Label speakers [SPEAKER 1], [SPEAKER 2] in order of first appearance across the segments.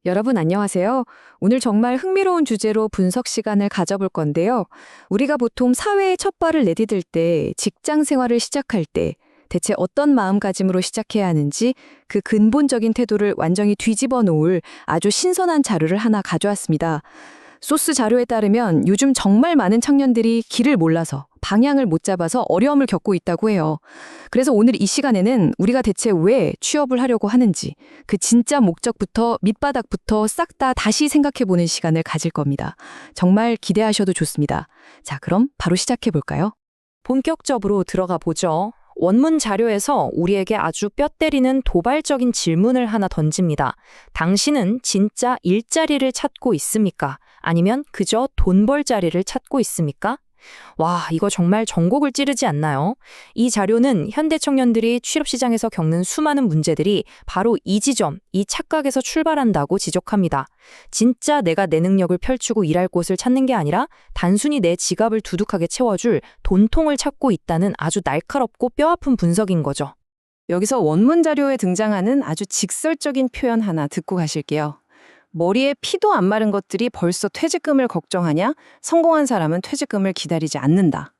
[SPEAKER 1] 여러분 안녕하세요. 오늘 정말 흥미로운 주제로 분석 시간을 가져볼 건데요. 우리가 보통 사회에 첫 발을 내디딜 때, 직장 생활을 시작할 때 대체 어떤 마음가짐으로 시작해야 하는지 그 근본적인 태도를 완전히 뒤집어 놓을 아주 신선한 자료를 하나 가져왔습니다. 소스 자료에 따르면 요즘 정말 많은 청년들이 길을 몰라서 방향을 못 잡아서 어려움을 겪고 있다고 해요. 그래서 오늘 이 시간에는 우리가 대체 왜 취업을 하려고 하는지 그 진짜 목적부터 밑바닥부터 싹 다 다시 생각해보는 시간을 가질 겁니다. 정말 기대하셔도 좋습니다. 자, 그럼 바로 시작해 볼까요?
[SPEAKER 2] 본격적으로 들어가 보죠. 원문 자료에서 우리에게 아주 뼈 때리는 도발적인 질문을 하나 던집니다. 당신은 진짜 일자리를 찾고 있습니까? 아니면 그저 돈 벌 자리를 찾고 있습니까? 와, 이거 정말 전곡을 찌르지 않나요? 이 자료는 현대 청년들이 취업시장에서 겪는 수많은 문제들이 바로 이 지점, 이 착각에서 출발한다고 지적합니다. 진짜 내가 내 능력을 펼치고 일할 곳을 찾는 게 아니라 단순히 내 지갑을 두둑하게 채워줄 돈통을 찾고 있다는 아주 날카롭고 뼈아픈 분석인 거죠.
[SPEAKER 1] 여기서 원문 자료에 등장하는 아주 직설적인 표현 하나 듣고 가실게요. 머리에 피도 안 마른 것들이 벌써 퇴직금을 걱정하냐? 성공한 사람은 퇴직금을 기다리지 않는다.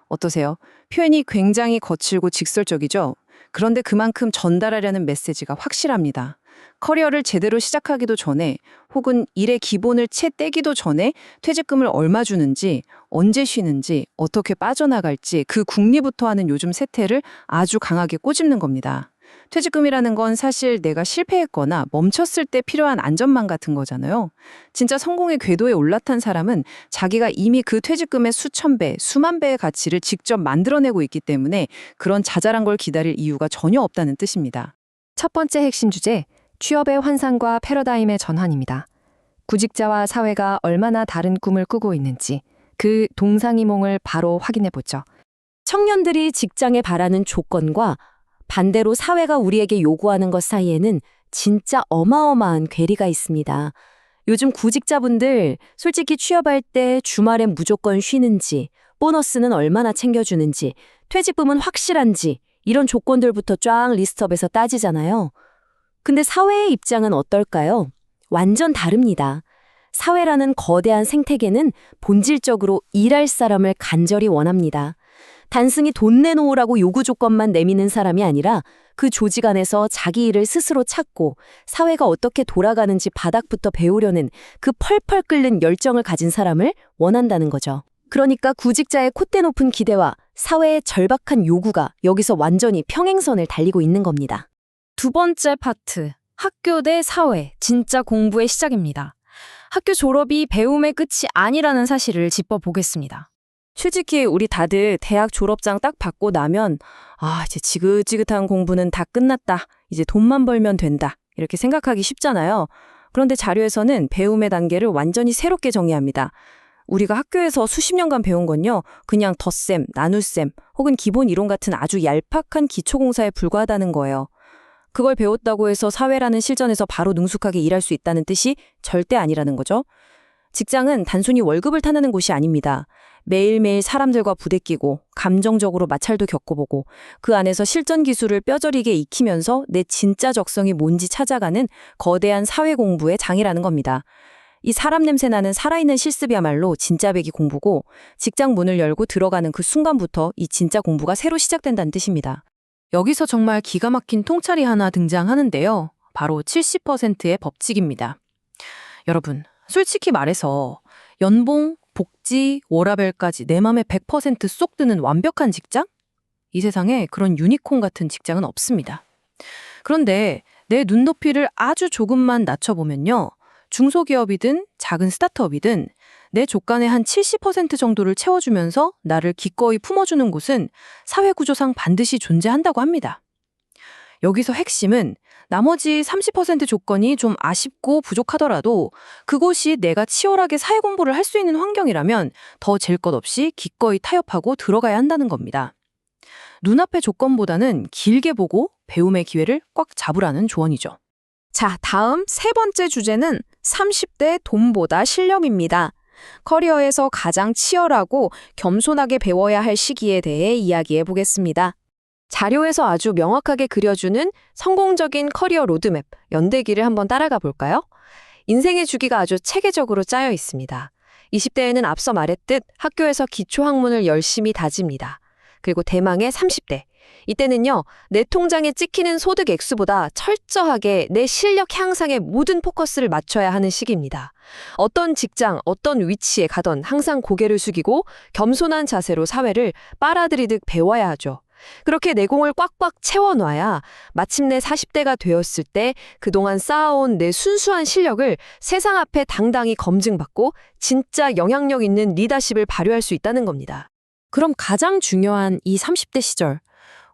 [SPEAKER 1] 어떠세요? 표현이 굉장히 거칠고 직설적이죠? 그런데 그만큼 전달하려는 메시지가 확실합니다. 커리어를 제대로 시작하기도 전에 혹은 일의 기본을 채 떼기도 전에 퇴직금을 얼마 주는지, 언제 쉬는지, 어떻게 빠져나갈지 그 궁리부터 하는 요즘 세태를 아주 강하게 꼬집는 겁니다. 퇴직금이라는 건 사실 내가 실패했거나 멈췄을 때 필요한 안전망 같은 거잖아요. 진짜 성공의 궤도에 올라탄 사람은 자기가 이미 그 퇴직금의 수천 배, 수만 배의 가치를 직접 만들어내고 있기 때문에 그런 자잘한 걸 기다릴 이유가 전혀 없다는 뜻입니다. 첫 번째 핵심 주제, 취업의 환상과 패러다임의 전환입니다. 구직자와 사회가 얼마나 다른 꿈을 꾸고 있는지 그 동상이몽을 바로 확인해 보죠.
[SPEAKER 2] 청년들이 직장에 바라는 조건과 반대로 사회가 우리에게 요구하는 것 사이에는 진짜 어마어마한 괴리가 있습니다. 요즘 구직자분들 솔직히 취업할 때 주말엔 무조건 쉬는지, 보너스는 얼마나 챙겨주는지, 퇴직금은 확실한지 이런 조건들부터 쫙 리스트업해서 따지잖아요. 근데 사회의 입장은 어떨까요? 완전 다릅니다. 사회라는 거대한 생태계는 본질적으로 일할 사람을 간절히 원합니다. 단순히 돈 내놓으라고 요구 조건만 내미는 사람이 아니라 그 조직 안에서 자기 일을 스스로 찾고 사회가 어떻게 돌아가는지 바닥부터 배우려는 그 펄펄 끓는 열정을 가진 사람을 원한다는 거죠. 그러니까 구직자의 콧대 높은 기대와 사회의 절박한 요구가 여기서 완전히 평행선을 달리고 있는 겁니다.
[SPEAKER 3] 두 번째 파트, 학교 대 사회, 진짜 공부의 시작입니다. 학교 졸업이 배움의 끝이 아니라는 사실을 짚어보겠습니다.
[SPEAKER 2] 솔직히 우리 다들 대학 졸업장 딱 받고 나면 이제 지긋지긋한 공부는 다 끝났다. 이제 돈만 벌면 된다. 이렇게 생각하기 쉽잖아요. 그런데 자료에서는 배움의 단계를 완전히 새롭게 정의합니다. 우리가 학교에서 수십 년간 배운 건요. 그냥 덧셈, 나눗셈 혹은 기본 이론 같은 아주 얄팍한 기초공사에 불과하다는 거예요. 그걸 배웠다고 해서 사회라는 실전에서 바로 능숙하게 일할 수 있다는 뜻이 절대 아니라는 거죠. 직장은 단순히 월급을 타내는 곳이 아닙니다. 매일매일 사람들과 부대끼고 감정적으로 마찰도 겪어보고 그 안에서 실전 기술을 뼈저리게 익히면서 내 진짜 적성이 뭔지 찾아가는 거대한 사회 공부의 장이라는 겁니다. 이 사람 냄새 나는 살아있는 실습이야말로 진짜 배기 공부고 직장 문을 열고 들어가는 그 순간부터 이 진짜 공부가 새로 시작된다는 뜻입니다.
[SPEAKER 1] 여기서 정말 기가 막힌 통찰이 하나 등장하는데요. 바로 70%의 법칙입니다. 여러분, 솔직히 말해서 연봉, 복지, 워라밸까지 내 맘에 100%쏙 드는 완벽한 직장? 이 세상에 그런 유니콘 같은 직장은 없습니다. 그런데 내 눈높이를 아주 조금만 낮춰보면요. 중소기업이든 작은 스타트업이든 내 족간의 한 70% 정도를 채워주면서 나를 기꺼이 품어주는 곳은 사회구조상 반드시 존재한다고 합니다. 여기서 핵심은 나머지 30% 조건이 좀 아쉽고 부족하더라도 그곳이 내가 치열하게 사회 공부를 할 수 있는 환경이라면 더 잴 것 없이 기꺼이 타협하고 들어가야 한다는 겁니다. 눈앞의 조건보다는 길게 보고 배움의 기회를 꽉 잡으라는 조언이죠.
[SPEAKER 3] 자, 다음 세 번째 주제는 30대 돈보다 실력입니다. 커리어에서 가장 치열하고 겸손하게 배워야 할 시기에 대해 이야기해 보겠습니다.
[SPEAKER 2] 자료에서 아주 명확하게 그려주는 성공적인 커리어 로드맵, 연대기를 한번 따라가 볼까요? 인생의 주기가 아주 체계적으로 짜여 있습니다. 20대에는 앞서 말했듯 학교에서 기초학문을 열심히 다집니다. 그리고 대망의 30대. 이때는요, 내 통장에 찍히는 소득 액수보다 철저하게 내 실력 향상에 모든 포커스를 맞춰야 하는 시기입니다. 어떤 직장, 어떤 위치에 가던 항상 고개를 숙이고 겸손한 자세로 사회를 빨아들이듯 배워야 하죠. 그렇게 내공을 꽉꽉 채워놔야 마침내 40대가 되었을 때 그동안 쌓아온 내 순수한 실력을 세상 앞에 당당히 검증받고 진짜 영향력 있는 리더십을 발휘할 수 있다는 겁니다.
[SPEAKER 1] 그럼 가장 중요한 이 30대 시절,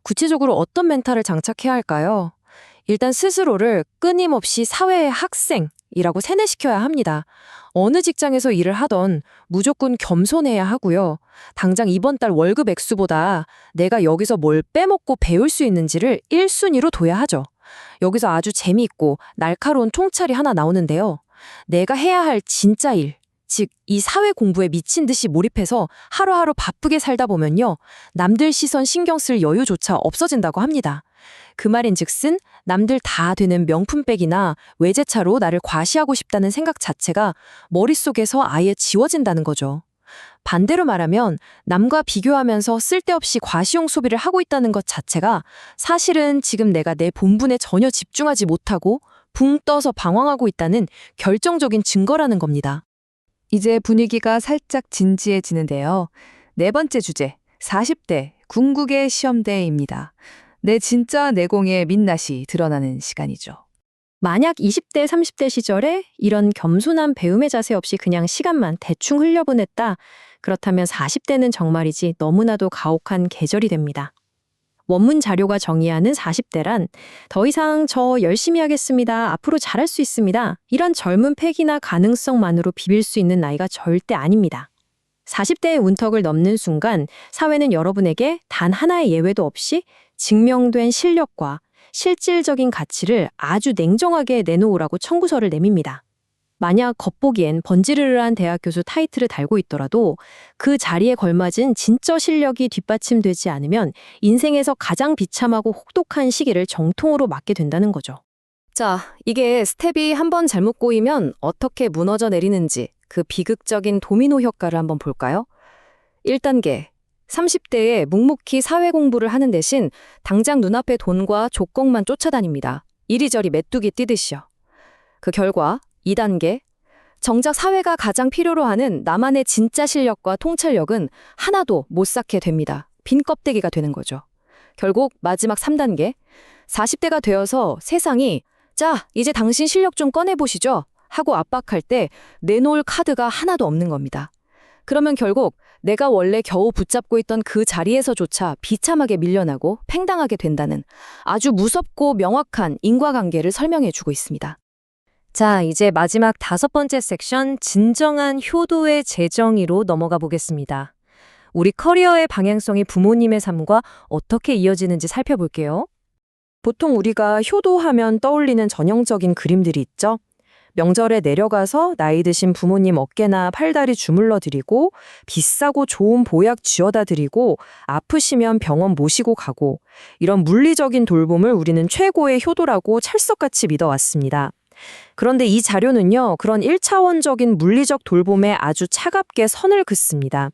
[SPEAKER 1] 구체적으로 어떤 멘탈을 장착해야 할까요? 일단 스스로를 끊임없이 사회의 학생이라고 세뇌시켜야 합니다. 어느 직장에서 일을 하던 무조건 겸손해야 하고요. 당장 이번 달 월급 액수보다 내가 여기서 뭘 빼먹고 배울 수 있는지를 1순위로 둬야 하죠. 여기서 아주 재미있고 날카로운 통찰이 하나 나오는데요. 내가 해야 할 진짜 일, 즉 이 사회 공부에 미친 듯이 몰입해서 하루하루 바쁘게 살다 보면요. 남들 시선 신경 쓸 여유조차 없어진다고 합니다. 그 말인즉슨 남들 다 되는 명품백이나 외제차로 나를 과시하고 싶다는 생각 자체가 머릿속에서 아예 지워진다는 거죠. 반대로 말하면 남과 비교하면서 쓸데없이 과시용 소비를 하고 있다는 것 자체가 사실은 지금 내가 내 본분에 전혀 집중하지 못하고 붕 떠서 방황하고 있다는 결정적인 증거라는 겁니다.
[SPEAKER 4] 이제 분위기가 살짝 진지해지는데요. 네 번째 주제, 40대 궁극의 시험대입니다. 내 진짜 내공의 민낯이 드러나는 시간이죠.
[SPEAKER 1] 만약 20대, 30대 시절에 이런 겸손한 배움의 자세 없이 그냥 시간만 대충 흘려보냈다. 그렇다면 40대는 정말이지 너무나도 가혹한 계절이 됩니다. 원문 자료가 정의하는 40대란 더 이상 저 열심히 하겠습니다. 앞으로 잘할 수 있습니다. 이런 젊은 패기나 가능성만으로 비빌 수 있는 나이가 절대 아닙니다. 40대의 운턱을 넘는 순간 사회는 여러분에게 단 하나의 예외도 없이 증명된 실력과 실질적인 가치를 아주 냉정하게 내놓으라고 청구서를 내밉니다. 만약 겉보기엔 번지르르한 대학 교수 타이틀을 달고 있더라도 그 자리에 걸맞은 진짜 실력이 뒷받침되지 않으면 인생에서 가장 비참하고 혹독한 시기를 정통으로 맞게 된다는 거죠.
[SPEAKER 2] 자, 이게 스텝이 한번 잘못 꼬이면 어떻게 무너져 내리는지 그 비극적인 도미노 효과를 한번 볼까요? 1단계. 30대에 묵묵히 사회 공부를 하는 대신 당장 눈앞의 돈과 조건만 쫓아다닙니다. 이리저리 메뚜기 뛰듯이요. 그 결과 2단계. 정작 사회가 가장 필요로 하는 나만의 진짜 실력과 통찰력은 하나도 못 쌓게 됩니다. 빈 껍데기가 되는 거죠. 결국 마지막 3단계. 40대가 되어서 세상이 자, 이제 당신 실력 좀 꺼내보시죠 하고 압박할 때 내놓을 카드가 하나도 없는 겁니다. 그러면 결국 내가 원래 겨우 붙잡고 있던 그 자리에서조차 비참하게 밀려나고 팽당하게 된다는 아주 무섭고 명확한 인과관계를 설명해주고 있습니다. 자, 이제 마지막 5번째 섹션 진정한 효도의 재정의로 넘어가 보겠습니다. 우리 커리어의 방향성이 부모님의 삶과 어떻게 이어지는지 살펴볼게요.
[SPEAKER 1] 보통 우리가 효도하면 떠올리는 전형적인 그림들이 있죠. 명절에 내려가서 나이 드신 부모님 어깨나 팔다리 주물러 드리고 비싸고 좋은 보약 쥐어다 드리고 아프시면 병원 모시고 가고 이런 물리적인 돌봄을 우리는 최고의 효도라고 찰떡같이 믿어왔습니다. 그런데 이 자료는요, 그런 1차원적인 물리적 돌봄에 아주 차갑게 선을 긋습니다.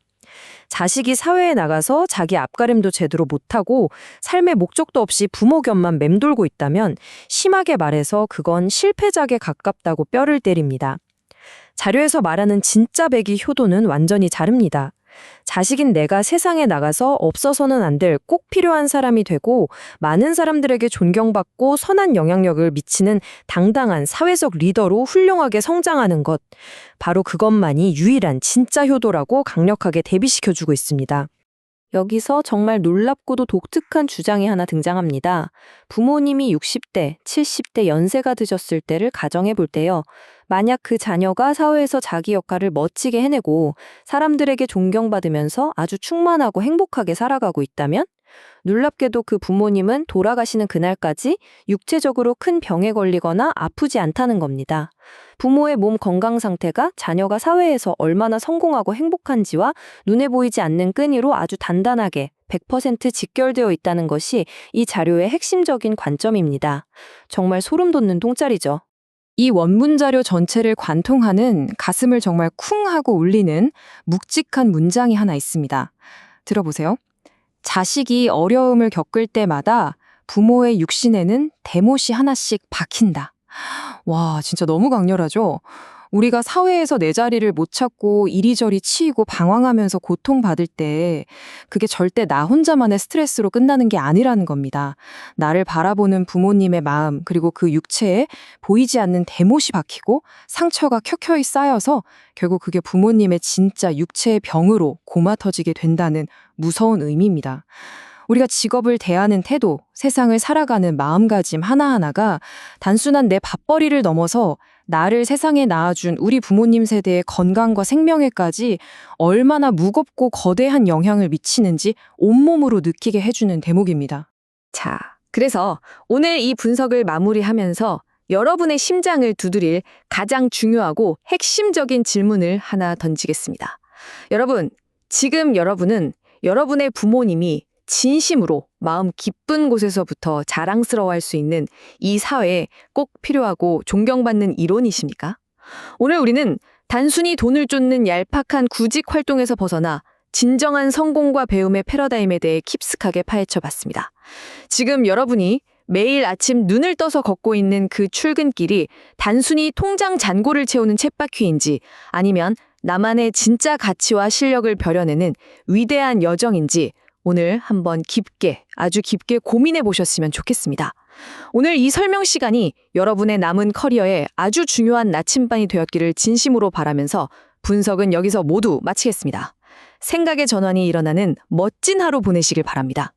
[SPEAKER 1] 자식이 사회에 나가서 자기 앞가림도 제대로 못하고 삶의 목적도 없이 부모 곁만 맴돌고 있다면 심하게 말해서 그건 실패작에 가깝다고 뼈를 때립니다. 자료에서 말하는 진짜 배기 효도는 완전히 다릅니다. 자식인 내가 세상에 나가서 없어서는 안 될 꼭 필요한 사람이 되고 많은 사람들에게 존경받고 선한 영향력을 미치는 당당한 사회적 리더로 훌륭하게 성장하는 것. 바로 그것만이 유일한 진짜 효도라고 강력하게 대비시켜주고 있습니다. 여기서 정말 놀랍고도 독특한 주장이 하나 등장합니다. 부모님이 60대, 70대 연세가 드셨을 때를 가정해 볼 때요. 만약 그 자녀가 사회에서 자기 역할을 멋지게 해내고 사람들에게 존경받으면서 아주 충만하고 행복하게 살아가고 있다면 놀랍게도 그 부모님은 돌아가시는 그날까지 육체적으로 큰 병에 걸리거나 아프지 않다는 겁니다. 부모의 몸 건강 상태가 자녀가 사회에서 얼마나 성공하고 행복한지와 눈에 보이지 않는 끈이로 아주 단단하게 100% 직결되어 있다는 것이 이 자료의 핵심적인 관점입니다. 정말 소름 돋는 통찰이죠. 이 원문 자료 전체를 관통하는 가슴을 정말 쿵 하고 울리는 묵직한 문장이 하나 있습니다. 들어보세요. 자식이 어려움을 겪을 때마다 부모의 육신에는 대못이 하나씩 박힌다. 와, 진짜 너무 강렬하죠? 우리가 사회에서 내 자리를 못 찾고 이리저리 치이고 방황하면서 고통받을 때 그게 절대 나 혼자만의 스트레스로 끝나는 게 아니라는 겁니다. 나를 바라보는 부모님의 마음 그리고 그 육체에 보이지 않는 대못이 박히고 상처가 켜켜이 쌓여서 결국 그게 부모님의 진짜 육체의 병으로 고마터지게 된다는 무서운 의미입니다. 우리가 직업을 대하는 태도, 세상을 살아가는 마음가짐 하나하나가 단순한 내 밥벌이를 넘어서 나를 세상에 낳아준 우리 부모님 세대의 건강과 생명에까지 얼마나 무겁고 거대한 영향을 미치는지 온몸으로 느끼게 해주는 대목입니다.
[SPEAKER 2] 자, 그래서 오늘 이 분석을 마무리하면서 여러분의 심장을 두드릴 가장 중요하고 핵심적인 질문을 하나 던지겠습니다. 여러분, 지금 여러분은 여러분의 부모님이 진심으로 마음 깊은 곳에서부터 자랑스러워할 수 있는 이 사회에 꼭 필요하고 존경받는 일원이십니까? 오늘 우리는 단순히 돈을 쫓는 얄팍한 구직 활동에서 벗어나 진정한 성공과 배움의 패러다임에 대해 깊숙하게 파헤쳐봤습니다. 지금 여러분이 매일 아침 눈을 떠서 걷고 있는 그 출근길이 단순히 통장 잔고를 채우는 쳇바퀴인지 아니면 나만의 진짜 가치와 실력을 벼려내는 위대한 여정인지 오늘 한번 깊게, 아주 깊게 고민해 보셨으면 좋겠습니다. 오늘 이 설명 시간이 여러분의 남은 커리어에 아주 중요한 나침반이 되었기를 진심으로 바라면서 분석은 여기서 모두 마치겠습니다. 생각의 전환이 일어나는 멋진 하루 보내시길 바랍니다.